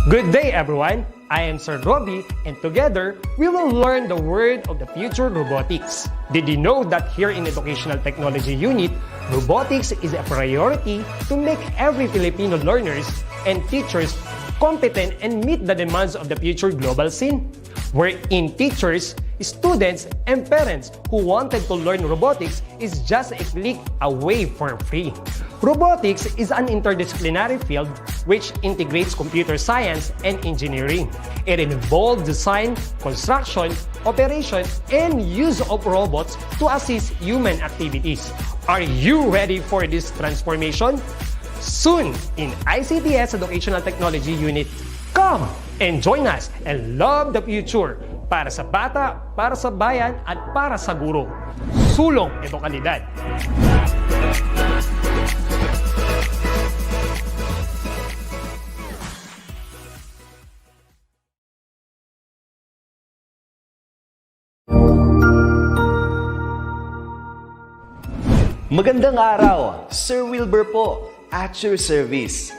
Good day, everyone. I am Sir Robbie, and together, we will learn the word of the future, robotics. Did you know that here in Educational Technology Unit, robotics is a priority to make every Filipino learners and teachers competent and meet the demands of the future global scene? Wherein teachers, students, and parents who wanted to learn robotics is just a click away for free. Robotics is an interdisciplinary field which integrates computer science and engineering. It involves design, construction, operation, and use of robots to assist human activities. Are you ready for this transformation? Soon in ICT's Educational Technology Unit. Come and join us and love the future para sa bata, para sa bayan, at para sa guro. Sulong edukalidad. Magandang araw, Sir Wilbur po, at your service.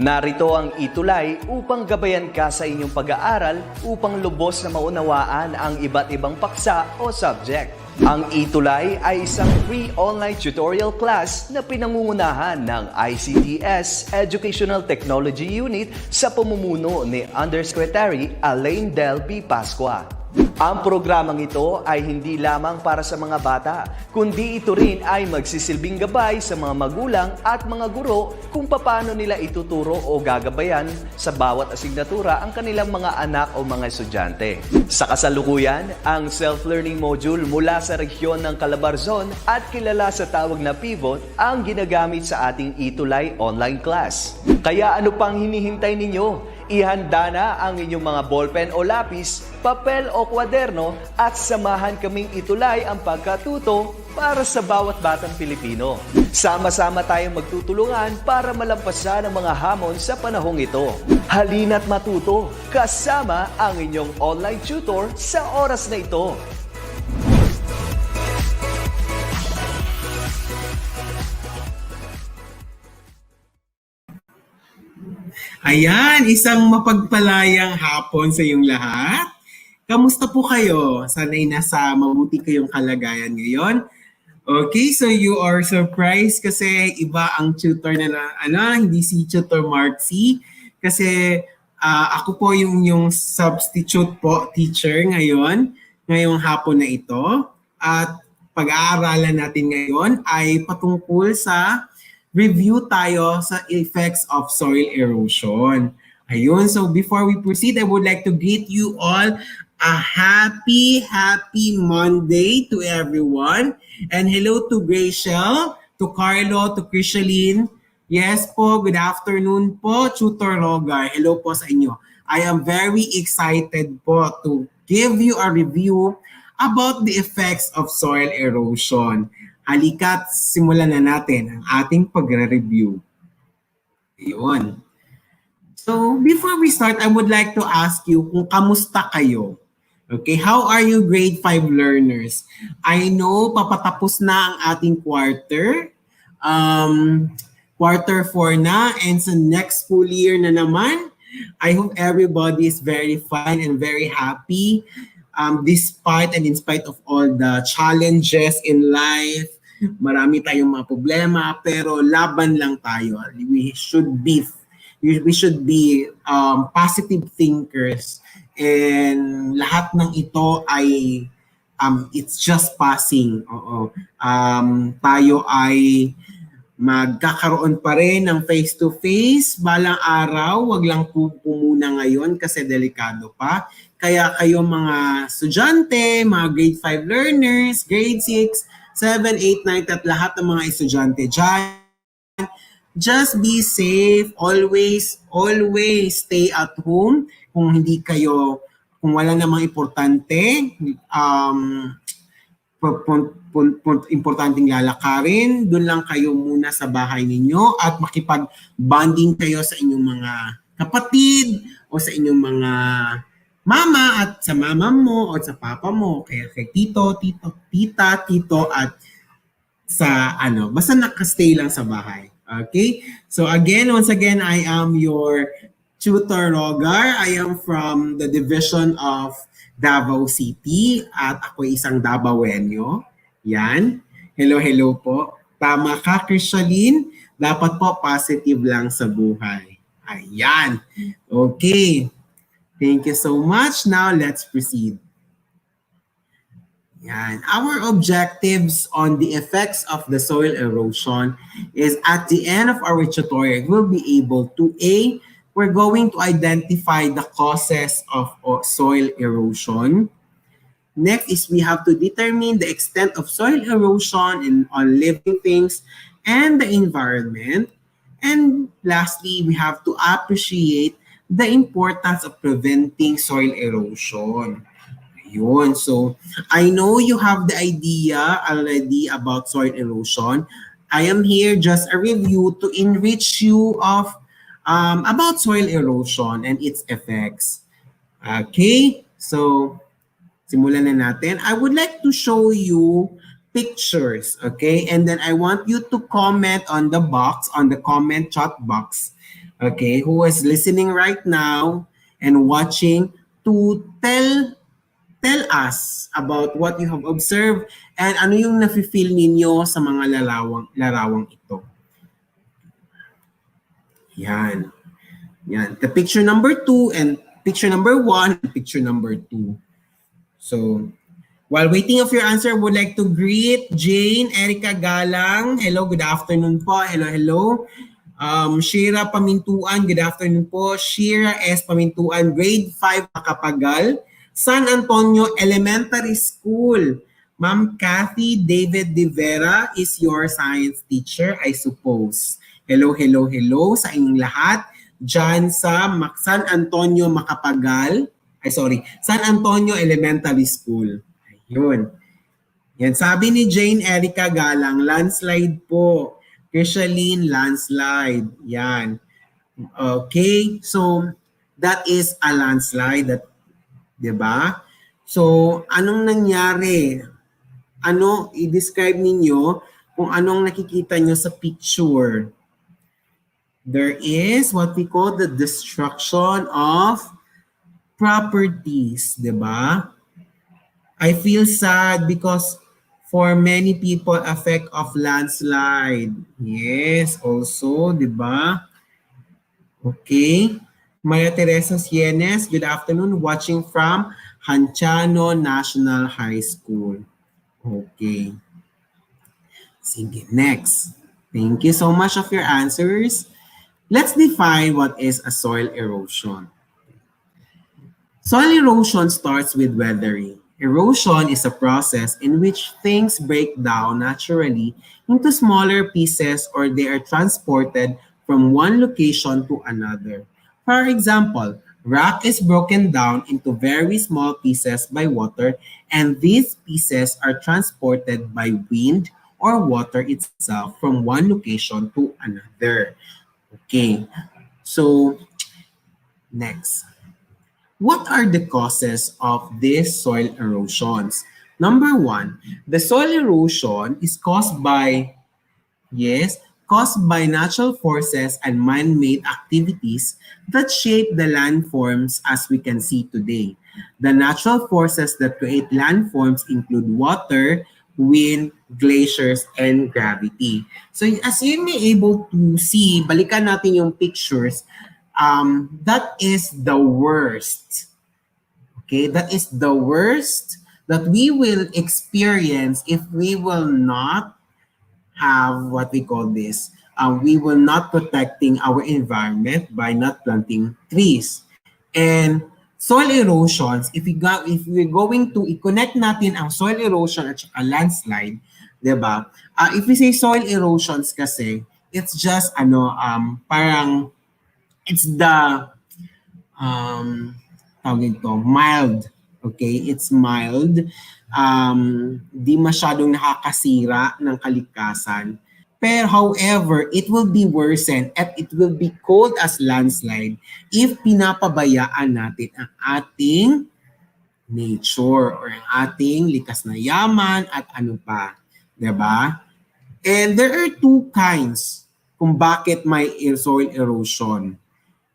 Narito ang ETUlay upang gabayan ka sa inyong pag-aaral upang lubos na maunawaan ang iba't ibang paksa o subject. Ang ETUlay ay isang free online tutorial class na pinangungunahan ng ICT's Educational Technology Unit sa pamumuno ni Undersecretary Elaine Del B. Pascua. Ang programang ito ay hindi lamang para sa mga bata, kundi ito rin ay magsisilbing gabay sa mga magulang at mga guro kung paano nila ituturo o gagabayan sa bawat asignatura ang kanilang mga anak o mga estudyante. Sa kasalukuyan, ang self-learning module mula sa rehiyon ng Calabarzon at kilala sa tawag na pivot ang ginagamit sa ating ETUlay online class. Kaya ano pang hinihintay ninyo? Ihanda na ang inyong mga ballpen o lapis, papel o kwaderno at samahan kaming itulay ang pagkatuto para sa bawat batang Pilipino. Sama-sama tayong magtutulungan para malampasan ang mga hamon sa panahong ito. Halina't matuto kasama ang inyong online tutor sa oras na ito. Ayan, isang mapagpalayang hapon sa iyong lahat. Kamusta po kayo? Sana'y nasa mabuti kayong kalagayan ngayon. Okay, so you are surprised kasi iba ang tutor hindi si Tutor Marcy. Kasi ako po yung substitute po teacher ngayong hapon na ito. At pag-aaralan natin ngayon ay patungkol sa review tayo sa effects of soil erosion. Ayun, so before we proceed, I would like to greet you all a happy Monday to everyone. And hello to Graciel, to Carlo, to Krishaline. Yes po, good afternoon po, Tutor Rogar. Hello po sa inyo. I am very excited po to give you a review about the effects of soil erosion. Halika't simulan na natin ang ating pagre-review. Ayun. So, before we start, I would like to ask you kung kamusta kayo? Okay, how are you grade 5 learners? I know papatapos na ang ating quarter. Quarter 4 na, and sa next school year na naman. I hope everybody is very fun and very happy. Despite and in spite of all the challenges in life, marami tayong mga problema, pero laban lang tayo. We should be positive thinkers, and lahat ng ito ay it's just passing. Tayo ay magkakaroon pa rin ng face-to-face balang araw. Wag lang po muna ngayon kasi delikado pa. Kaya kayo mga estudyante, mga grade 5 learners, grade 6, 7, 8, 9, at lahat ng mga estudyante dyan, just be safe. Always stay at home. Kung wala namang importante, importanteng lalakarin, doon lang kayo muna sa bahay ninyo at makipag-bonding kayo sa inyong mga kapatid o sa inyong mga mama at sa mama mo o sa papa mo, kaya kay tito, tita, tito at sa basta nakastay lang sa bahay. Okay? So again, once again, I am your Tutor Rogar. I am from the division of Davao City at ako isang Davaoenyo. Yan. Hello, hello po. Tama ka, Krishaline. Dapat po positive lang sa buhay. Ayan. Okay. Thank you so much. Now, let's proceed. Yan. Our objectives on the effects of the soil erosion is at the end of our tutorial, we'll be able to we're going to identify the causes of soil erosion. Next is we have to determine the extent of soil erosion on living things and the environment. And lastly, we have to appreciate the importance of preventing soil erosion. Yun. So, I know you have the idea already about soil erosion. I am here just a review to enrich you of about soil erosion and its effects. Okay? So, simulan na natin. I would like to show you pictures, okay? And then I want you to comment on the box, on the comment chat box, okay? Who is listening right now and watching to tell us about what you have observed and ano yung nafe-feel ninyo sa mga larawang ito. Yan. Yan. The picture number 2 and picture number 1 and picture number 2. So, while waiting of your answer, I would like to greet Jane, Erica Galang. Hello, good afternoon po. Hello, hello. Shira Pamintuan, good afternoon po. Shira S. Pamintuan, grade 5 Makapagal. San Antonio Elementary School. Ma'am Kathy David De Vera is your science teacher, I suppose. Hello, hello, hello sa inyong lahat. Diyan sa San Antonio Makapagal. San Antonio Elementary School. Ayun. Yan, sabi ni Jane Erica Galang, landslide po. Krishaline, landslide. Yan. Okay, so that is a landslide that, 'di ba? So, anong nangyari? Ano i-describe ninyo kung anong nakikita nyo sa picture? There is what we call the destruction of properties, 'di ba? I feel sad because for many people effect of landslide. Yes, also, 'di ba? Okay. Maria Teresa Sienes, good afternoon, watching from Hanciano National High School. Okay. Sige, next. Thank you so much of your answers. Let's define what is a soil erosion. Soil erosion starts with weathering. Erosion is a process in which things break down naturally into smaller pieces or they are transported from one location to another. For example, rock is broken down into very small pieces by water and these pieces are transported by wind or water itself from one location to another. Okay, so next. What are the causes of these soil erosions? Number 1, the soil erosion is caused by natural forces and man-made activities that shape the landforms as we can see today. The natural forces that create landforms include water, wind, glaciers, and gravity. So as you may able to see, balikan natin yung pictures, that is the worst. Okay, that is the worst that we will experience if we will not have what we call this. We will not protecting our environment by not planting trees. And soil erosions, if we're going to i-connect natin ang soil erosion at saka landslide, 'di ba? If we say soil erosions kasi, it's just parang it's the tawag ito, mild. Okay, it's mild. Di masyadong nakakasira ng kalikasan. Pero however, it will be worsened at it will be called as landslide if pinapabayaan natin ang ating nature or ang ating likas na yaman at ano pa. Diba? And there are two kinds kung bakit may soil erosion.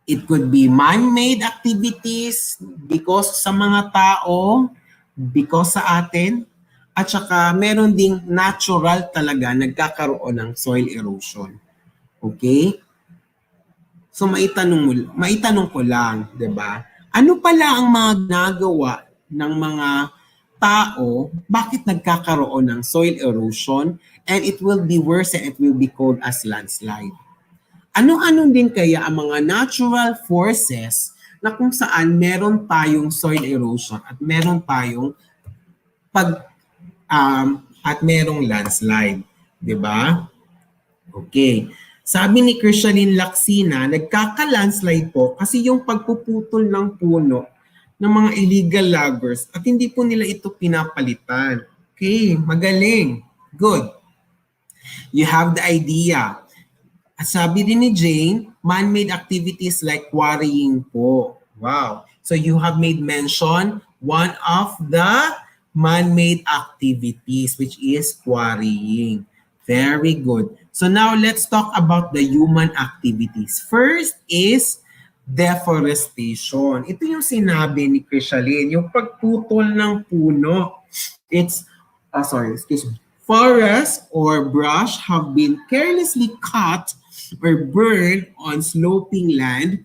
It could be man-made activities because sa mga tao, because sa atin, at saka meron ding natural talaga nagkakaroon ng soil erosion. Okay? So maitanong ko lang, 'di ba? Ano pala ang mga ginagawa ng mga tao bakit nagkakaroon ng soil erosion and it will be worse and it will be called as landslide? Ano-ano din kaya ang mga natural forces na kung saan meron tayong soil erosion at meron tayong at merong landslide, 'di ba? Okay. Sabi ni Krishalin Laksina, nagkaka-landslide po kasi yung pagpuputol ng puno ng mga illegal loggers at hindi po nila ito pinapalitan. Okay, magaling. Good. You have the idea. At sabi din ni Jane, man-made activities like quarrying po. Wow. So you have made mention one of the man-made activities which is quarrying. Very good. So now let's talk about the human activities. First is deforestation. Ito yung sinabi ni Krishalin, yung pagputol ng puno. Forests or brush have been carelessly cut or burned on sloping land.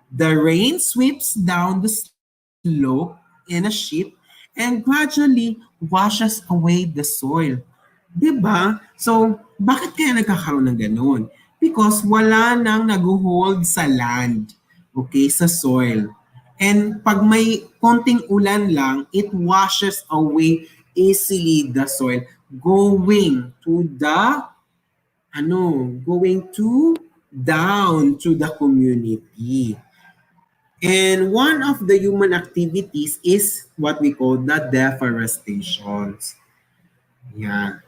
The rain sweeps down the slope in a sheet and gradually washes away the soil. Diba? So, bakit kaya nagkakaroon ng ganun? Because wala nang nag-hold sa land, okay, sa soil. And pag may konting ulan lang, it washes away easily the soil going to down to the community. And one of the human activities is what we call the deforestation. Yeah.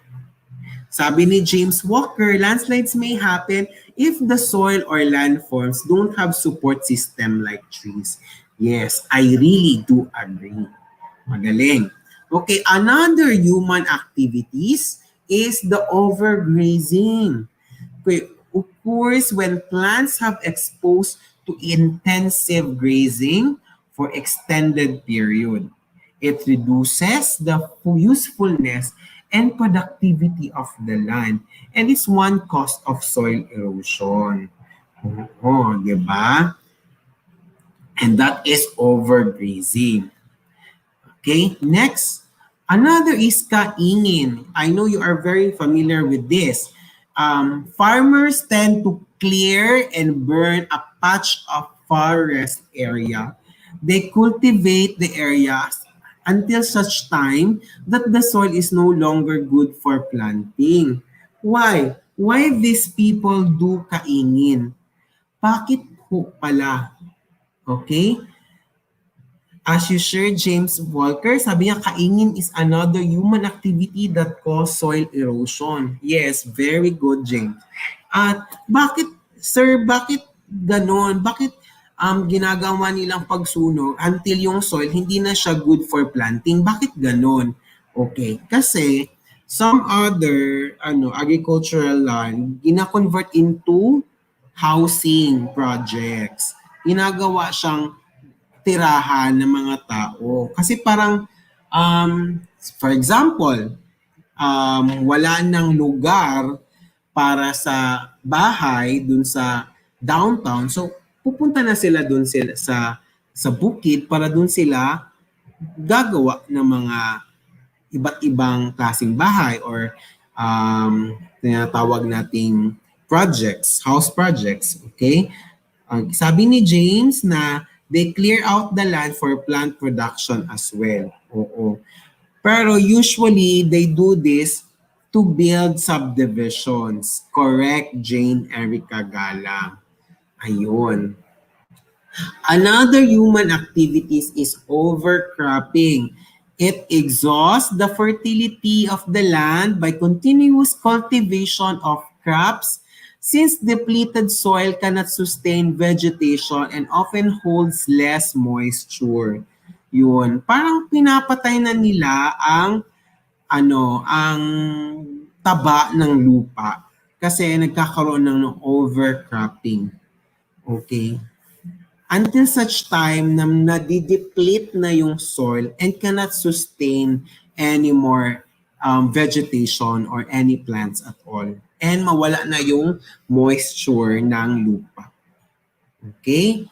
Sabi ni James Walker, landslides may happen if the soil or landforms don't have support system like trees. Yes, I really do agree. Magaling. Okay, another human activities is the overgrazing. Okay, of course, when plants have exposed to intensive grazing for extended period, it reduces the usefulness and productivity of the land. And it's one cause of soil erosion. Oo, di ba? And that is overgrazing. Okay, next. Another is kaingin. I know you are very familiar with this. Farmers tend to clear and burn a patch of forest area. They cultivate the areas until such time that the soil is no longer good for planting. Why? Why these people do kaingin? Bakit po pala? Okay? As you shared, James Walker, sabi niya kaingin is another human activity that cause soil erosion. Yes, very good, James. At bakit ganon? Bakit ginagawa nilang pagsunog until yung soil hindi na siya good for planting? Bakit ganon? Okay, kasi some other agricultural land gina-convert into housing projects. Ginagawa siyang tirahan ng mga tao. Kasi parang for example, wala nang lugar para sa bahay dun sa downtown. So pupunta na sila dun sa bukid para dun sila gagawa ng mga iba't ibang klaseng bahay or tinatawag nating projects, house projects, okay? Sabi ni James na they clear out the land for plant production as well. Oo. Pero usually they do this to build subdivisions. Correct, Jane Erica Galang. Ayun. Another human activities is overcropping. It exhausts the fertility of the land by continuous cultivation of crops since depleted soil cannot sustain vegetation and often holds less moisture. Yun, parang pinapatay na nila ang taba ng lupa kasi nagkakaroon ng overcropping. Okay. Until such time na nadideplete na yung soil and cannot sustain any more vegetation or any plants at all. And mawala na yung moisture ng lupa. Okay?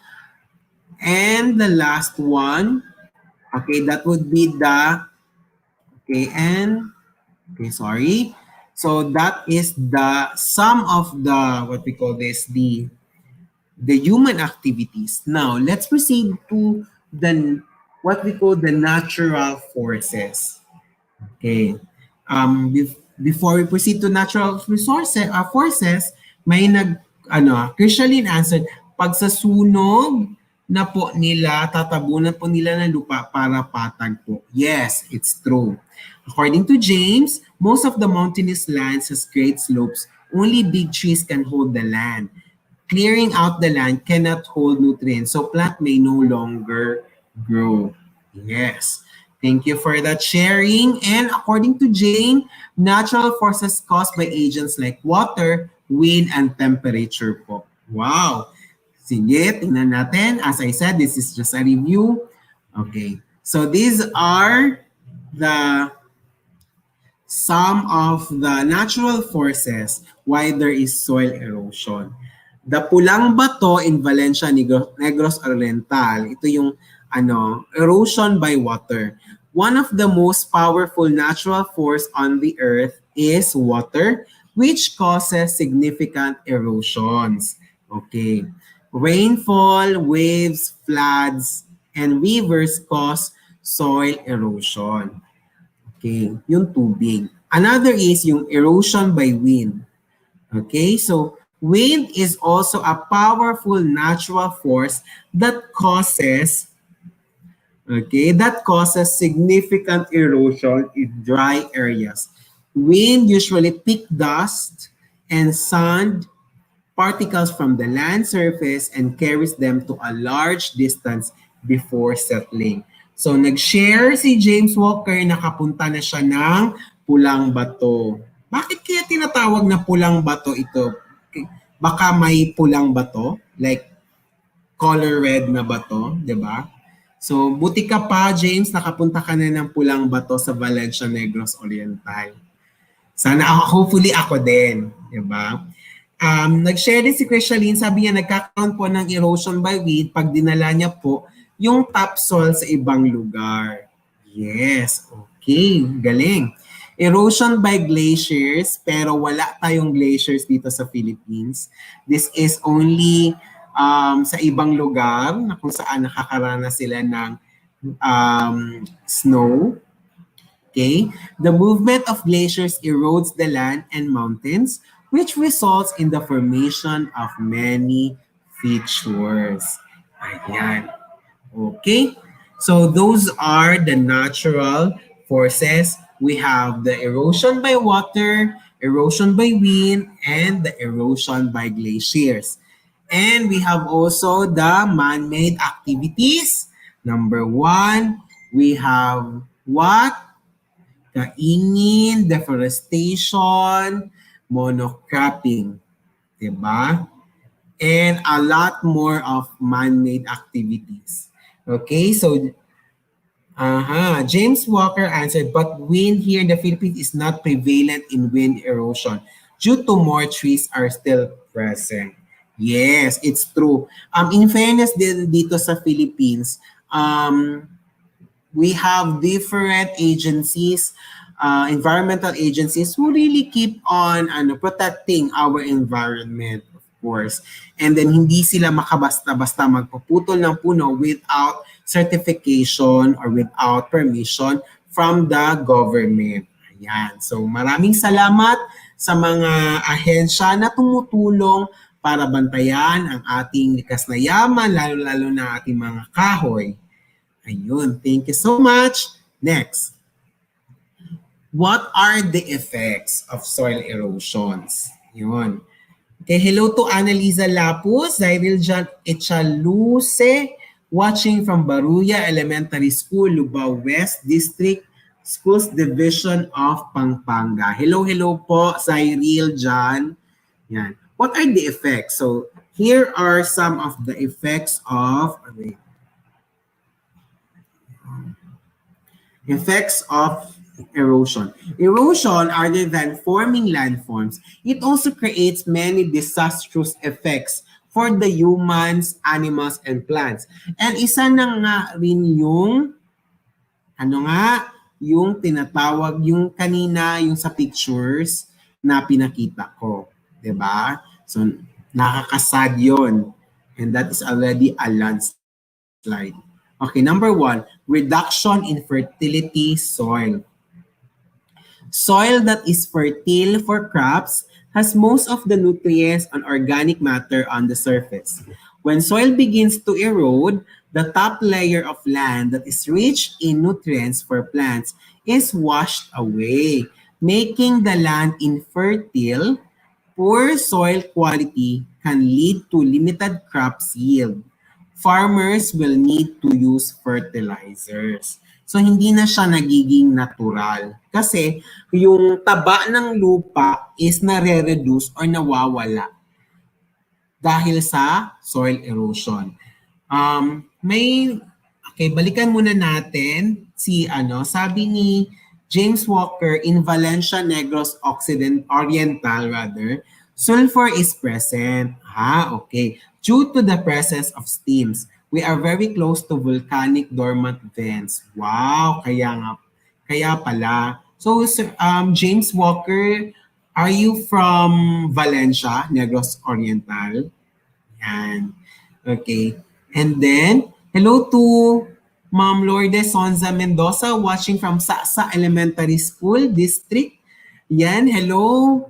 And the last one, okay, that would be the, okay, and, okay, sorry. So that is the sum of the, what we call this, the human activities. Now, let's proceed to the what we call the natural forces. Okay. Before we proceed to natural forces, may Krishaline answered, pag sa sunog na po nila, tatabunan po nila ng lupa para patag po. Yes, it's true. According to James, most of the mountainous lands has great slopes. Only big trees can hold the land. Clearing out the land cannot hold nutrients, so plant may no longer grow. Yes. Thank you for that sharing. And according to Jane, natural forces caused by agents like water, wind, and temperature po. Wow. Sige, tingnan natin. As I said, this is just a review. Okay. So these are the some of the natural forces why there is soil erosion. The pulang bato in Valencia, Negros Oriental, ito yung erosion by water. One of the most powerful natural force on the earth is water, which causes significant erosions. Okay. Rainfall, waves, floods, and rivers cause soil erosion. Okay, yung tubig. Another is yung erosion by wind. Okay, so wind is also a powerful natural force that causes significant erosion in dry areas. Wind usually pick dust and sand particles from the land surface and carries them to a large distance before settling. So nag-share si James Walker, nakapunta na siya ng pulang bato. Bakit kaya tinatawag na pulang bato ito? Baka may pulang bato, like color red na bato, di ba? So buti ka pa, James, nakapunta ka na ng pulang bato sa Valencia, Negros Oriental. Sana hopefully ako din, di ba? Nag-share din si Krishaline, sabi niya nagkakaroon po ng erosion by wind pag dinala niya po yung topsoil sa ibang lugar. Yes, okay, galing. Erosion by glaciers, pero wala tayong glaciers dito sa Philippines. This is only sa ibang lugar na kung saan nakakaranas sila ng snow. Okay? The movement of glaciers erodes the land and mountains, which results in the formation of many features. Ayan. Okay? So those are the natural forces. We have the erosion by water, erosion by wind, and the erosion by glaciers. And we have also the man-made activities. Number 1, we have what? Kaingin, deforestation, monocropping. Diba? And a lot more of man-made activities. Okay, so James Walker answered, but wind here in the Philippines is not prevalent in wind erosion due to more trees are still present. Yes, it's true. In fairness dito sa Philippines, we have different agencies, environmental agencies who really keep on protecting our environment, of course. And then hindi sila makabasta-basta magpuputol ng puno without certification or without permission from the government. Ayan. So maraming salamat sa mga ahensya na tumutulong para bantayan ang ating likas na yaman, lalo-lalo na ating mga kahoy. Ayun. Thank you so much. Next. What are the effects of soil erosions? Yun. Okay, hello to Annalisa Lapus, Cyril Jan Echaluse, watching from Baruya Elementary School, Lubao West District Schools Division of Pampanga. Hello po, Cyril Jan. Yan. What are the effects? So Here are some of the effects of erosion. Erosion, other than forming landforms, it also creates many disastrous effects for the humans, animals, and plants. And isa na nga rin yung, yung tinatawag, yung kanina, yung sa pictures na pinakita ko. 'Di ba? So, nakakasad yun. And that is already a landslide. Okay, number 1, reduction in fertility soil. Soil that is fertile for crops has most of the nutrients and organic matter on the surface. When soil begins to erode, the top layer of land that is rich in nutrients for plants is washed away, making the land infertile. Poor soil quality can lead to limited crop yield. Farmers will need to use fertilizers. So hindi na siya nagiging natural. Kasi yung taba ng lupa is nare-reduce or nawawala dahil sa soil erosion. Balikan muna natin sabi ni James Walker in Valencia Negros Oriental, sulfur is present. Okay. Due to the presence of steams, we are very close to volcanic dormant vents. Wow, kaya pala. So, James Walker, are you from Valencia, Negros Oriental? Yan. Okay. And then, hello to Ma'am Lourdes Sonza Mendoza watching from Sasa Elementary School District. Yan, hello.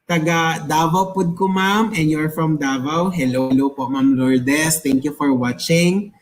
Taga Davao Pud ko, ma'am, and you're from Davao. Hello po, Ma'am Lourdes. Thank you for watching.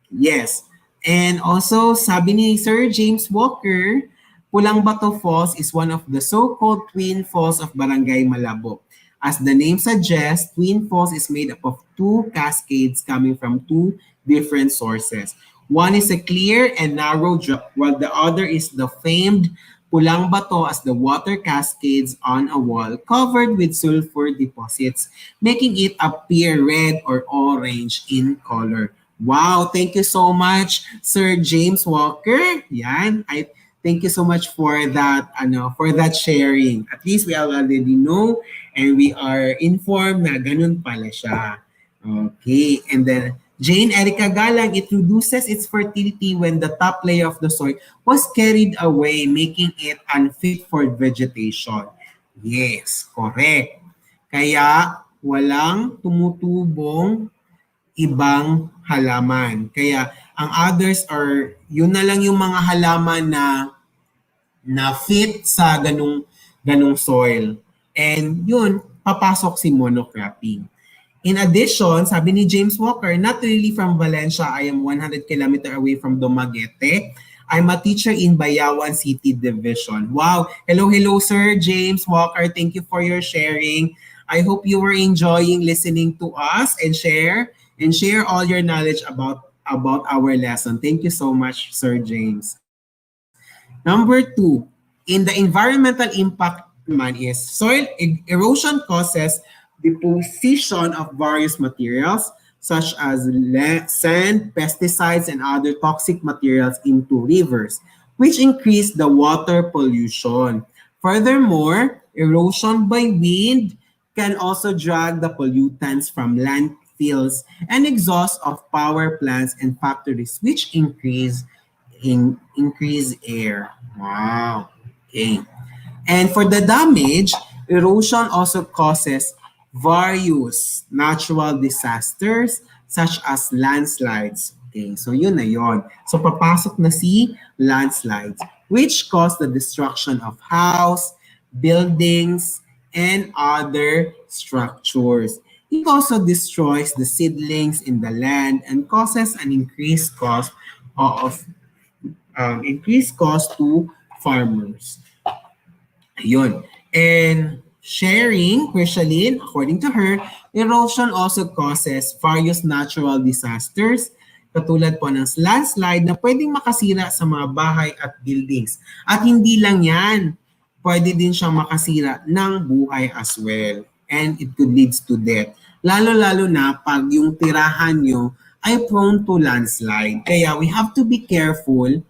Yes. And also, sabi ni Sir James Walker, Pulang Bato Falls is one of the so-called twin falls of Barangay Malabo. As the name suggests, Twin Falls is made up of two cascades coming from two different sources. One is a clear and narrow drop, while the other is the famed Pulang Bato as the water cascades on a wall covered with sulfur deposits, making it appear red or orange in color. Wow, thank you so much, Sir James Walker. Yan, thank you so much for that sharing. At least we already know and we are informed na ganun pala siya. Okay, and then Jane Erica Galang, it reduces its fertility when the top layer of the soil was carried away, making it unfit for vegetation. Yes, correct. Kaya walang tumutubong ibang halaman. Kaya ang others are, yun na lang yung mga halaman na fit sa ganung soil. And yun, papasok si monocropping. In addition, sabi ni James Walker, not really from Valencia, I am 100 km away from Dumaguete. I'm a teacher in Bayawan City Division. Wow. Hello, Sir James Walker. Thank you for your sharing. I hope you were enjoying listening to us and share all your knowledge about our lesson. Thank you so much, Sir James. Number 2, in the environmental impact is soil erosion causes deposition of various materials such as sand, pesticides, and other toxic materials into rivers, which increase the water pollution. Furthermore, erosion by wind can also drag the pollutants from landfills and exhaust of power plants and factories, which increase air. Wow. Okay. And for the damage, erosion also causes various natural disasters such as landslides. Okay, so yun na yun. So papasok na si landslides, which cause the destruction of house, buildings, and other structures. It also destroys the seedlings in the land and causes an increased cost to farmers. Ayun. And sharing, Chrisaline, according to her, erosion also causes various natural disasters, katulad po ng landslide na pwedeng makasira sa mga bahay at buildings. At hindi lang yan, pwede din siyang makasira ng buhay as well. and it could lead to death. Lalo-lalo na pag yung tirahan nyo ay prone to landslide. Kaya we have to be careful.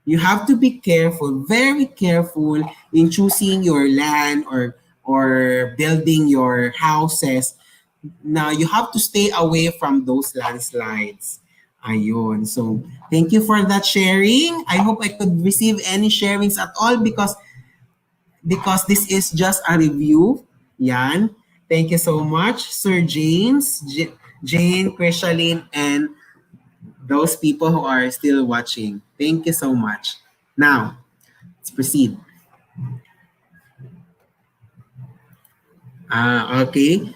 You have to be careful, very careful in choosing your land or building your houses. Now, you have to stay away from those landslides. Ayun. So, thank you for that sharing. I hope I could receive any sharings at all because this is just a review. Yan. Thank you so much, Sir James, Jane, Krishaline, and those people who are still watching. Thank you so much. Now, let's proceed. Okay.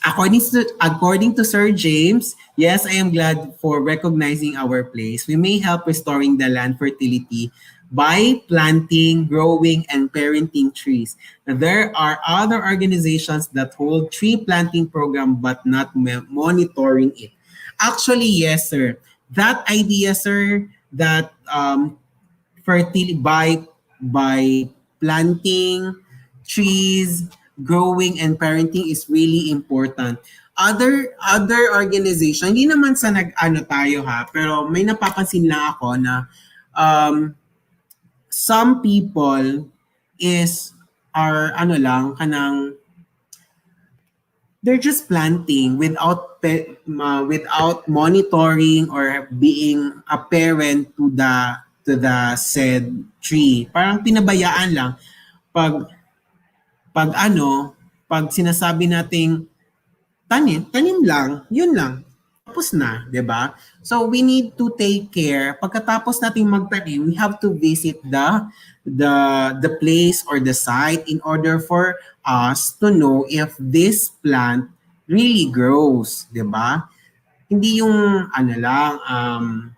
According to Sir James, yes, I am glad for recognizing our place. We may help restoring the land fertility by planting, growing, and parenting trees. There are other organizations that hold tree planting program but not monitoring it. Actually, yes, sir. That idea, sir, that by planting trees, growing and parenting is really important. Other organization, hindi naman sa nag-ano tayo ha, pero may napapansin lang ako na some people are ano lang kanang they're just planting without monitoring or being a parent to the said tree. Parang pinabayaan lang pag sinasabi nating tanim lang, yun lang. Tapos na, 'di ba? So we need to take care. Pagkatapos nating magtanim, we have to visit the place or the site in order for us to know if this plant really grows, 'di ba? Hindi yung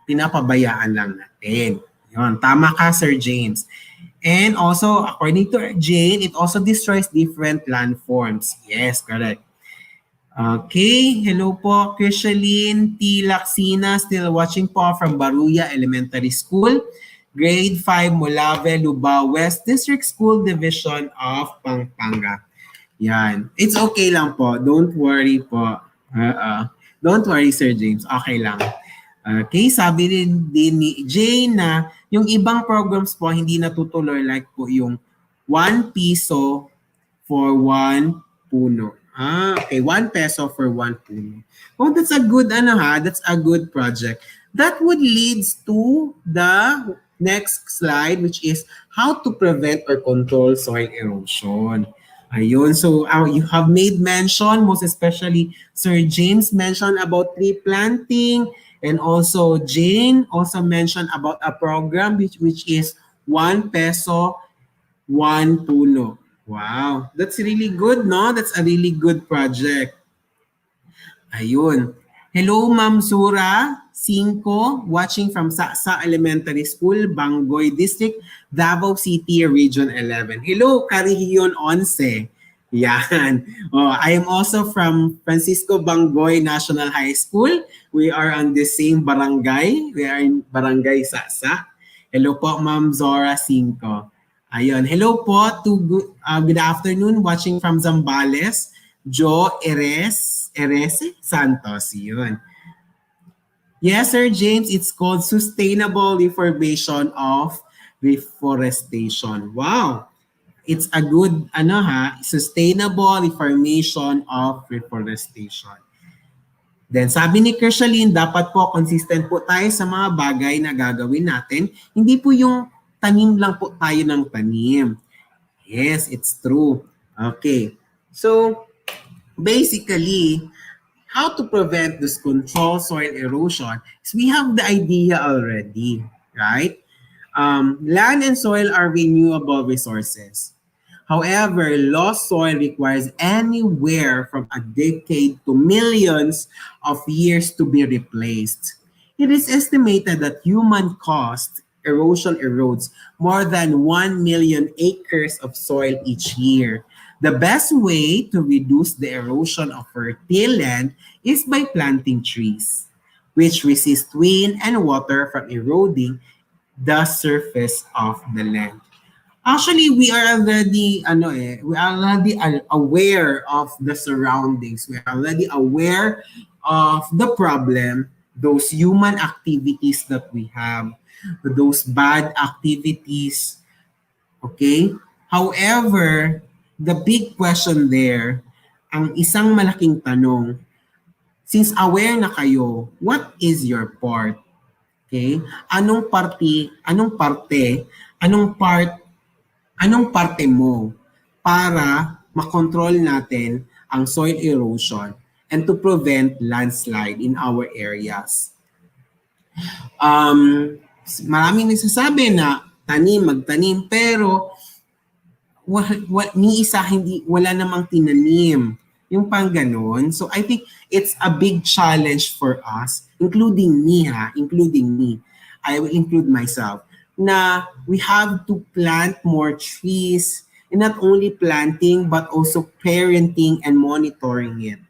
pinapabayaan lang natin. Yun, tama ka, Sir James. And also, according to Jane, it also destroys different landforms. Yes, correct. Okay, hello po, Krishaline T. Laksina, still watching po from Baruya Elementary School, Grade 5, Molave, Lubao West District School Division of Pampanga. Yan. It's okay lang po. Don't worry po. Don't worry, Sir James. Okay lang. Okay, sabi din ni Jane na yung ibang programs po hindi natutuloy like po yung 1 piso for 1 puno. Okay, 1 peso for 1 puno. Oh, that's a good that's a good project. That would leads to the next slide, which is how to prevent or control soil erosion. Ayun, so you have made mention, most especially Sir James mentioned about tree planting, and also Jane also mentioned about a program which is 1 peso, 1 puno. Wow, that's really good, no? That's a really good project. Ayun. Hello, Ma'am Sura Cinco, watching from Saksa Elementary School, Bangoy District, Davao City, Region 11. Hello, Carihion 11. Yan. Oh, I am also from Francisco Bangoy National High School. We are on the same barangay. We are in Barangay Saksa. Hello po, Ma'am Zora Cinco. Ayun. Hello po to good afternoon, watching from Zambales, Joe Erese Santos. Yun. Yes, Sir James, it's called Sustainable Reforestation of Reforestation. Wow. It's a good sustainable reformation of reforestation. Then sabi ni Krishaline, dapat po consistent po tayo sa mga bagay na gagawin natin. Hindi po yung tanim lang po tayo ng tanim. Yes, it's true. Okay. So, basically, how to prevent this control soil erosion is we have the idea already, right? Land and soil are renewable resources. However, lost soil requires anywhere from a decade to millions of years to be replaced. It is estimated that human-caused erosion erodes more than 1 million acres of soil each year. The best way to reduce the erosion of fertile land is by planting trees, which resist wind and water from eroding the surface of the land. Actually, we are already aware of the surroundings. We are already aware of the problem, those human activities that we have, those bad activities, okay? However, the big question there, ang isang malaking tanong, since aware na kayo, what is your part? Okay? Anong parte mo para makontrol natin ang soil erosion and to prevent landslide in our areas? Maraming nagsasabi na magtanim, pero ni isa wala namang tinanim. Yung pang ganon. So I think it's a big challenge for us, including me. I will include myself, na we have to plant more trees, and not only planting but also parenting and monitoring it.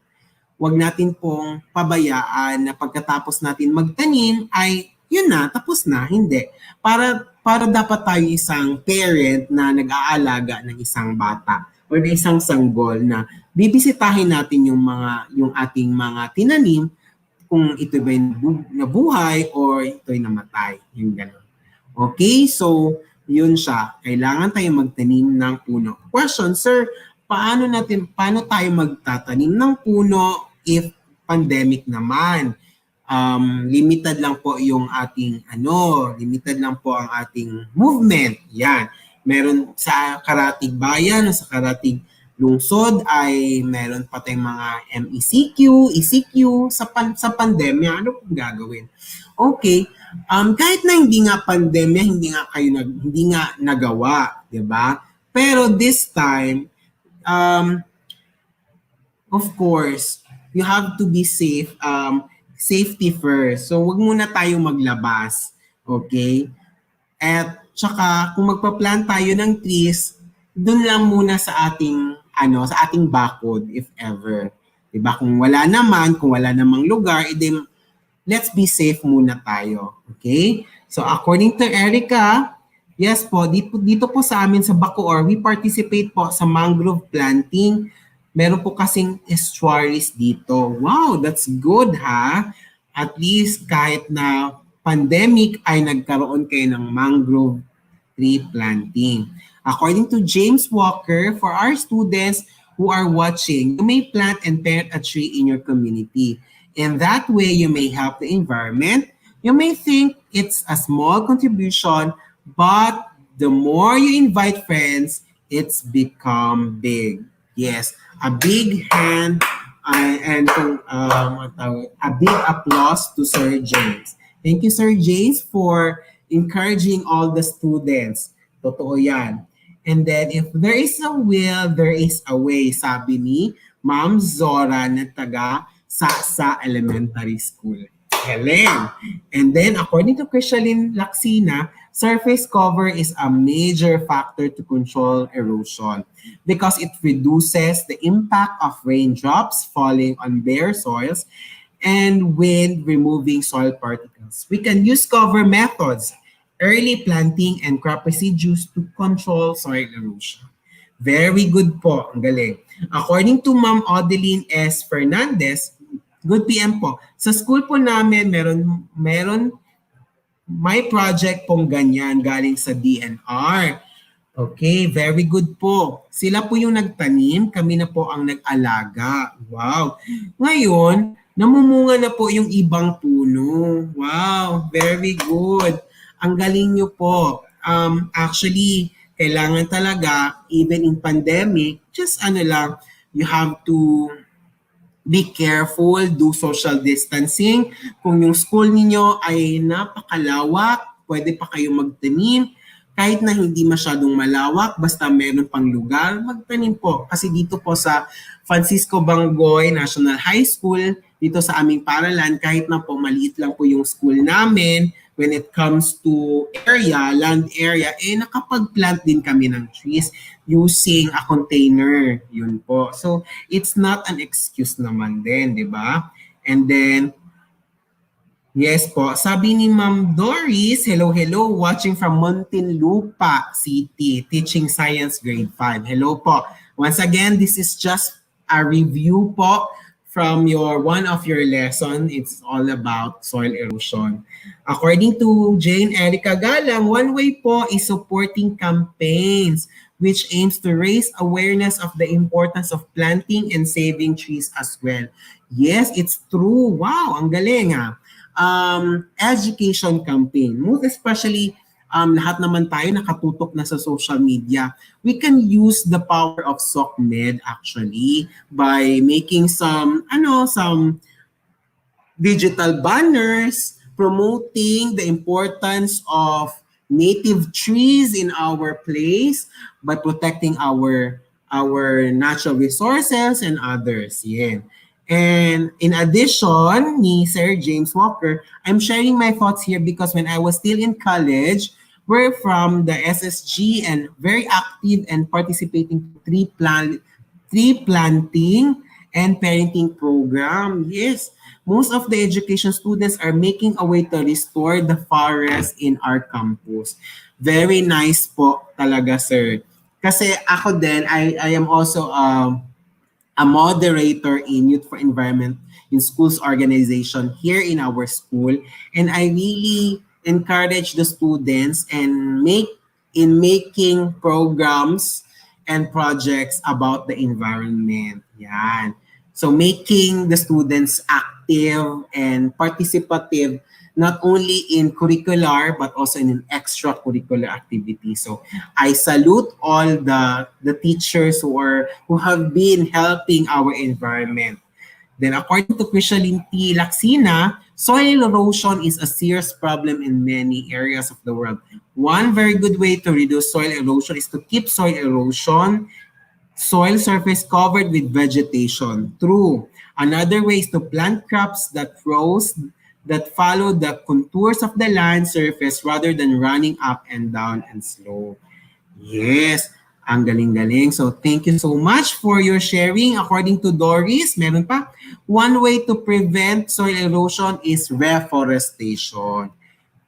Huwag natin pong pabayaan na pagkatapos natin magtanim ay yun na, tapos na. Hindi. Para dapat tayo isang parent na nag-aalaga ng isang bata o ng isang sanggol na bibisitahin natin yung ating mga tinanim kung ito ba'y nabuhay or ito'y namatay. Yung gano'n. Okay, so yun siya. Kailangan tayo magtanim ng puno. Question, sir, paano tayo magtatanim ng puno if pandemic naman? Limited lang po ang ating movement. Yan. Meron sa karatig bayan, sa karatig lungsod ay meron pa tayong mga MECQ, ECQ sa pandemya. Ano pong gagawin? Okay. Kahit na hindi nga pandemya, hindi nga nagawa, 'di ba? Pero this time, of course, you have to be safe. Safety first. So, wag muna tayong maglabas. Okay? At saka, kung magpa-plant tayo ng trees, dun lang muna sa ating bakod, if ever. Diba? Kung wala namang lugar, let's be safe muna tayo. Okay? So, according to Erica, yes po, dito po sa amin sa Bacoor, we participate po sa mangrove planting. Meron po kasing estuaries dito. Wow, that's good ha. At least kahit na pandemic ay nagkaroon kayo ng mangrove tree planting. According to James Walker, for our students who are watching, you may plant and plant a tree in your community. In that way, you may help the environment. You may think it's a small contribution, but the more you invite friends, it's become big. Yes, a big hand and a big applause to Sir James. Thank you, Sir James, for encouraging all the students. Totoo yan. And then, if there is a will, there is a way, sabi ni Ma'am Zora na taga Sasa Elementary School. Helen. And then, according to Krishalyn Laksina, surface cover is a major factor to control erosion because it reduces the impact of raindrops falling on bare soils and wind removing soil particles. We can use cover methods, early planting, and crop residues to control soil erosion. Very good po. Ang galing. According to Ma'am Odeline S. Fernandez, good PM po. Sa school po namin, may project pong ganyan galing sa DNR. Okay, very good po. Sila po yung nagtanim, kami na po ang nag-alaga. Wow. Ngayon, namumunga na po yung ibang puno. Wow, very good. Ang galing nyo po. Actually, kailangan talaga, even in pandemic, just you have to be careful, do social distancing. Kung yung school niyo ay napakalawak, pwede pa kayo magtanim. Kahit na hindi masyadong malawak, basta meron pang lugar, magtanim po. Kasi dito po sa Francisco Bangoy National High School, dito sa aming paralan, kahit na po maliit lang po yung school namin, when it comes to land area, nakapag-plant din kami ng trees using a container. Yun po. So, it's not an excuse naman din, di ba? And then, Yes po. Sabi ni Ma'am Doris, hello, hello, watching from Muntinlupa City, teaching science grade 5. Hello po. Once again, this is just a review po from one of your lesson. It's all about soil erosion. According to Jane Erica Galang, one way po is supporting campaigns which aims to raise awareness of the importance of planting and saving trees as well. Yes, it's true. Wow, ang galing ha. Education campaign. Most especially, lahat naman tayo nakatutok na sa social media. We can use the power of SOCMED actually by making some digital banners promoting the importance of native trees in our place by protecting our natural resources and others. Yeah. And in addition, ni Sir James Walker, I'm sharing my thoughts here because when I was still in college, we're from the SSG and very active and participating to tree planting and parenting program. Yes, most of the education students are making a way to restore the forest in our campus. Very nice po talaga, sir. Kasi ako din, I am also a moderator in Youth for Environment in Schools organization here in our school. And I really encourage the students and making programs and projects about the environment. Yan. So making the students active and participative not only in curricular but also in an extracurricular activity. So I salute all the teachers who have been helping our environment. Then according to Chrisalyn T. Laxina, soil erosion is a serious problem in many areas of the world. One very good way to reduce soil erosion is to keep soil surface covered with vegetation. True. Another way is to plant crops that follow the contours of the land surface rather than running up and down and slow. Yes, ang galing-galing. So thank you so much for your sharing. According to Doris, meron pa, one way to prevent soil erosion is reforestation.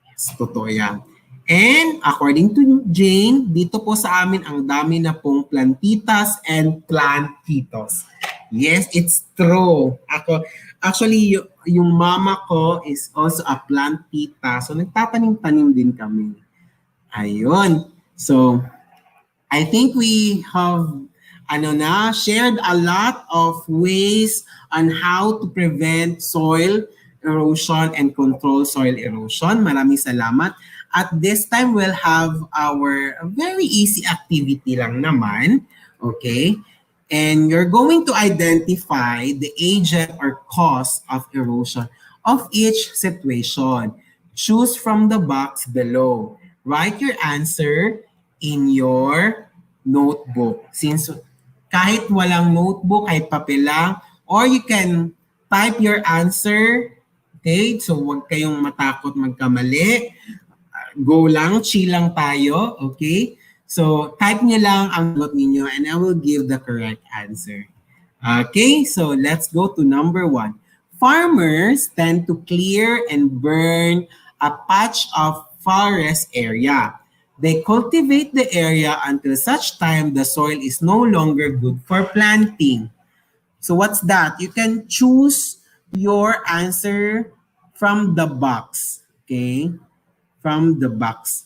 Yes, totoo yan. And according to Jane, dito po sa amin ang dami na pong plantitas and plantitos. Yes, it's true. Actually, yung mama ko is also a plantita. So nagtatanim-tanim din kami. Ayun. So I think we have shared a lot of ways on how to prevent soil erosion and control soil erosion. Maraming salamat. At this time, we'll have our very easy activity lang naman. Okay? And you're going to identify the agent or cause of erosion of each situation. Choose from the box below. Write your answer in your notebook. Since kahit walang notebook, kahit papel lang, or you can type your answer. Okay? So huwag kayong matakot magkamali. Go lang, chill lang tayo. Okay? So type nyo lang ang sagot ninyo and I will give the correct answer. Okay? So let's go to number 1. Farmers tend to clear and burn a patch of forest area. They cultivate the area until such time the soil is no longer good for planting. So what's that? You can choose your answer from the box. Okay? From the box.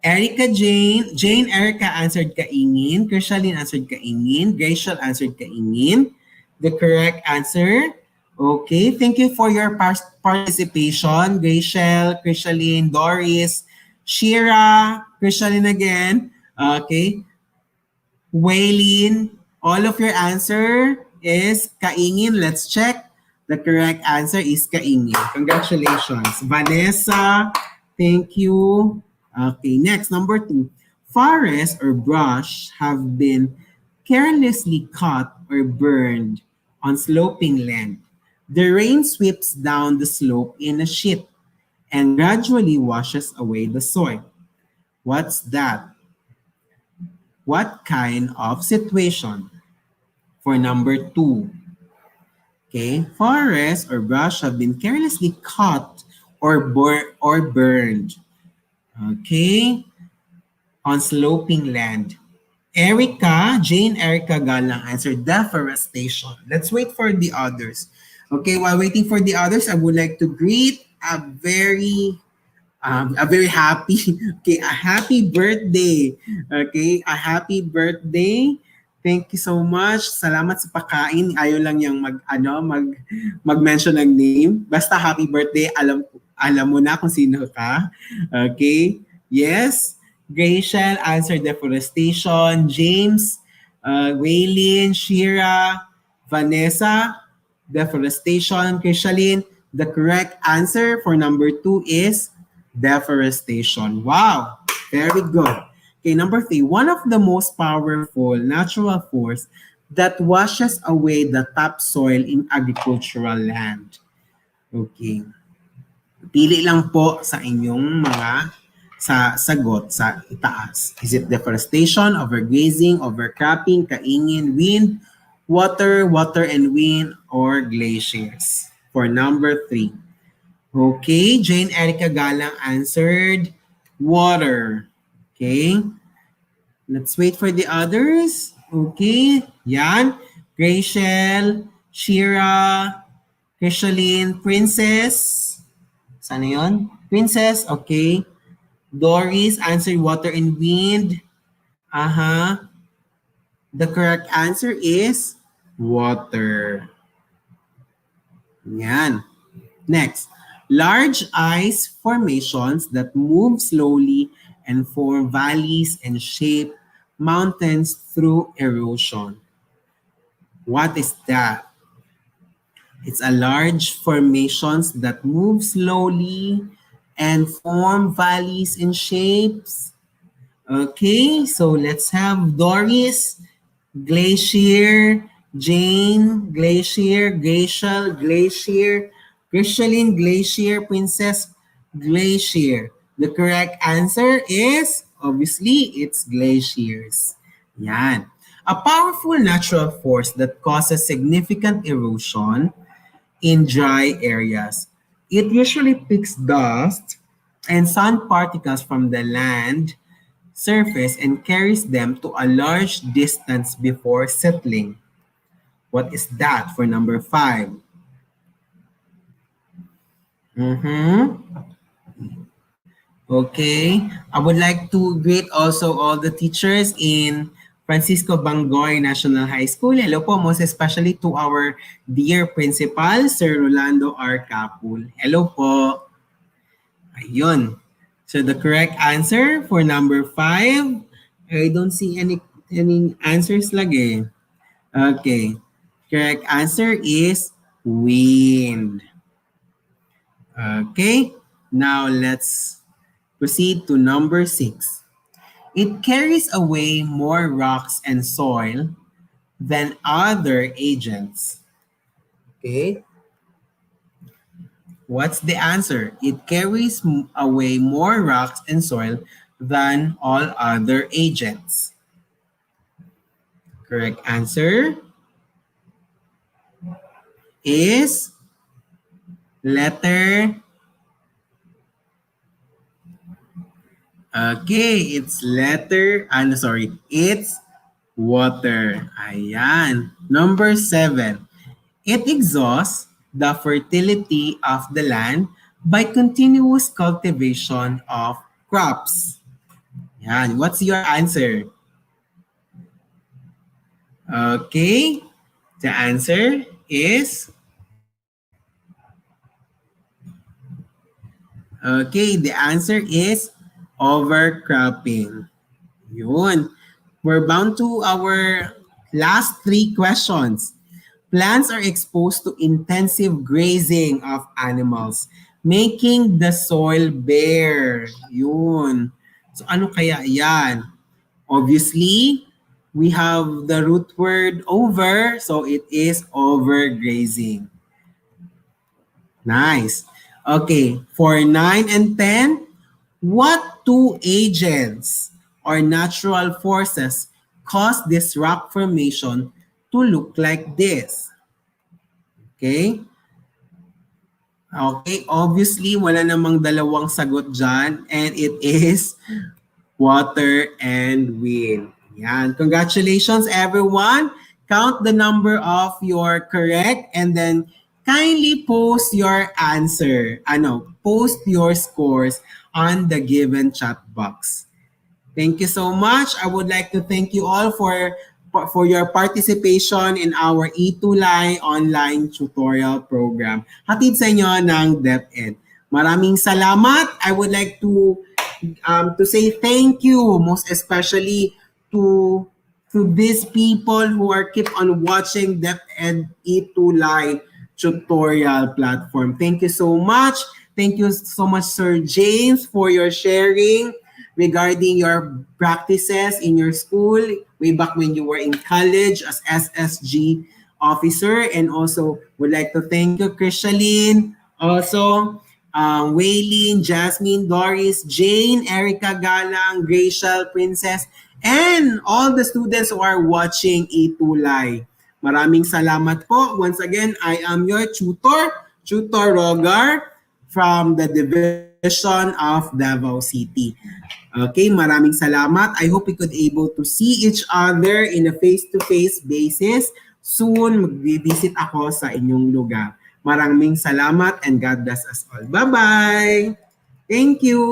Jane Erica answered kaingin. Krishalyn answered kaingin. Gracial answered kaingin. The correct answer. Okay, thank you for your participation. Gracial, Krishalyn, Doris, Shira, Krishalyn again. Okay. Waylin, all of your answer is kaingin. Let's check. The correct answer is kaingin. Congratulations. Vanessa, thank you. Okay, next, number 2. Forests or brush have been carelessly cut or burned on sloping land. The rain sweeps down the slope in a sheet and gradually washes away the soil. What's that? What kind of situation? For number 2. Okay, forests or brush have been carelessly cut or burned. Okay, on sloping land. Jane Erica Galang answered deforestation. Let's wait for the others. Okay, while waiting for the others, I would like to greet a very happy, okay, a happy birthday. Okay, a happy birthday. Thank you so much. Salamat sa pagkain. Ayaw lang yung mag-mention ng name. Basta happy birthday, alam mo na kung sino ka. Okay? Yes. Graciel answered deforestation. James, Waylin, Shira, Vanessa, deforestation. Krishaline, the correct answer for number 2 is deforestation. Wow, very good. Okay, number 3, one of the most powerful natural force that washes away the topsoil in agricultural land. Okay. Pili lang po sa inyong mga sagot sa itaas. Is it deforestation, overgrazing, overcropping, kaingin, wind, water and wind, or glaciers? For number 3. Okay, Jane Erica Galang answered water. Okay, let's wait for the others. Okay, yan. Rachel, Shira, Krishaline, Princess. Sana yun? Princess, okay. Doris answered water and wind. The correct answer is water. Yan. Next, large ice formations that move slowly and form valleys and shape mountains through erosion. What is that? It's a large formations that move slowly and form valleys and shapes. Okay, so let's have Doris, glacier, Jane, glacier, Glacial, glacier, Krishaline, glacier, Princess, glacier. The correct answer is, obviously, it's glaciers. Yan. A powerful natural force that causes significant erosion in dry areas. It usually picks dust and sand particles from the land surface and carries them to a large distance before settling. What is that for number 5? Okay. I would like to greet also all the teachers in Francisco Bangoy National High School. Hello po, most especially to our dear principal, Sir Rolando R. Capul. Hello po. Ayun. So the correct answer for number 5, I don't see any answers lagi. Okay. Correct answer is wind. Okay. Now let's proceed to number 6. It carries away more rocks and soil than other agents. Okay. What's the answer? It carries away more rocks and soil than all other agents. Correct answer is letter. Okay, it's it's water. Ayan. Number 7. It exhausts the fertility of the land by continuous cultivation of crops. Yan. What's your answer? Okay. The answer is... Okay, the answer is overcropping. Yun. We're bound to our last 3 questions. Plants are exposed to intensive grazing of animals, making the soil bare. Yun. So ano kaya yan? Obviously, we have the root word over, so it is overgrazing. Nice. Okay, for 9 and 10, what 2 agents or natural forces cause this rock formation to look like this? Okay? Okay, obviously, wala namang dalawang sagot dyan. And it is water and wind. Yan. Congratulations, everyone. Count the number of your correct and then kindly post your answer. Post your scores on the given chat box. Thank you so much. I would like to thank you all for your participation in our ETUlay online tutorial program. Hatid sa inyo ng DepEd. Maraming salamat. I would like to say thank you, most especially to these people who are keep on watching DepEd ETUlay tutorial platform. Thank you so much. Thank you so much, Sir James, for your sharing regarding your practices in your school way back when you were in college as SSG officer. And also would like to thank you, Krishaline, also Waylene, Jasmine, Doris, Jane, Erica Galang, Rachel, Princess, and all the students who are watching ETUlay. Maraming salamat po. Once again, I am your tutor, Tutor Rogar, from the Division of Davao City. Okay, maraming salamat. I hope we could able to see each other in a face-to-face basis. Soon, mag-visit ako sa inyong lugar. Maraming salamat and God bless us all. Bye-bye! Thank you!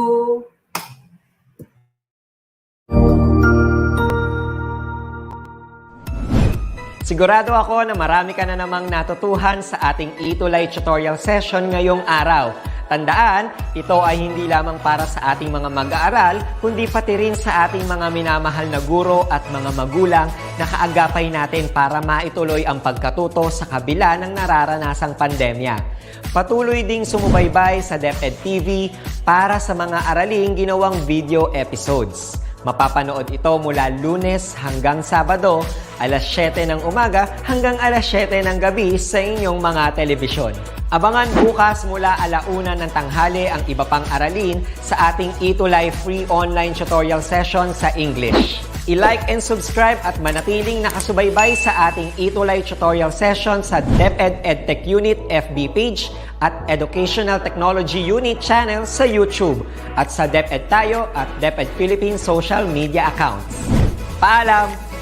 Sigurado ako na marami ka na namang natutuhan sa ating ETUlay tutorial session ngayong araw. Tandaan, ito ay hindi lamang para sa ating mga mag-aaral, kundi pati rin sa ating mga minamahal na guro at mga magulang na kaagapay natin para maituloy ang pagkatuto sa kabila ng nararanasang pandemya. Patuloy ding sumubaybay sa DepEd TV para sa mga araling ginawang video episodes. Mapapanood ito mula Lunes hanggang Sabado, alas 7 ng umaga hanggang alas 7 ng gabi sa inyong mga telebisyon. Abangan bukas mula 1:00 ng tanghali ang iba pang aralin sa ating ETUlay free online tutorial session sa English. I-like and subscribe at manatiling nakasubaybay sa ating ETUlay tutorial session sa DepEd Edtech Unit FB page at Educational Technology Unit channel sa YouTube at sa DepEd Tayo at DepEd Philippines social media accounts. Paalam!